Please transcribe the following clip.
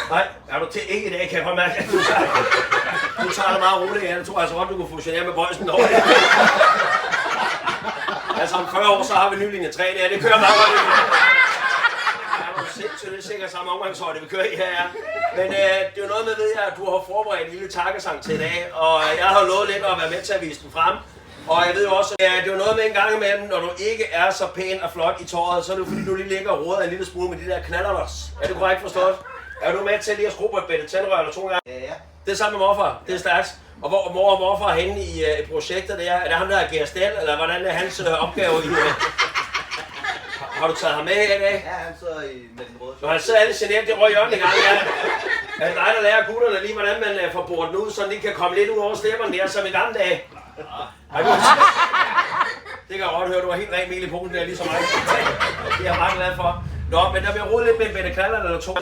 Nej, er du til ikke i dag, kan jeg godt mærke, at du tager det meget roligt. Jeg tror altså godt, du kunne fusionere med Bøjsen over. Altså om 40 år, så har vi ny linje 3 der. Det kører meget godt. Ja, sindssygt, det er sikkert samme omgangshøjde, vi kører i her. Men det er jo noget med, ved jeg, at du har forberedt en lille takkesang til i dag. Og jeg har lovet lidt at være med til at vise den frem. Og jeg ved jo også, at det er noget med en gang imellem, når du ikke er så pæn og flot i tåret, så er det jo fordi, du lige ligger og roder en lille smule med de der knallerders. Er det korrekt forstået? Er du med til lige at skrue på et bætte tændrør eller 2 gange? Ja. Det er sammen med morfar. Det er stærkt. Og hvor mor og morfar er henne i projektet der? Er det ham, der er Gerstel, eller hvordan er hans opgave i... Har du taget ham med her i dag? Ja, han sidder med den røde. Når han sidder alle genert, det røde hjørne i gang, ja. Er det dig, der lærer gutterne lige, hvordan man får boret den ud, så de kan komme lidt ud over stepperne der, som i gamle dage? Ja. Det kan jeg godt høre, du har helt ren mel i poten der, ligesom mig. Det er jeg meget glad for. Nå, men der bliver rodet lidt med en bætte knaller eller 2.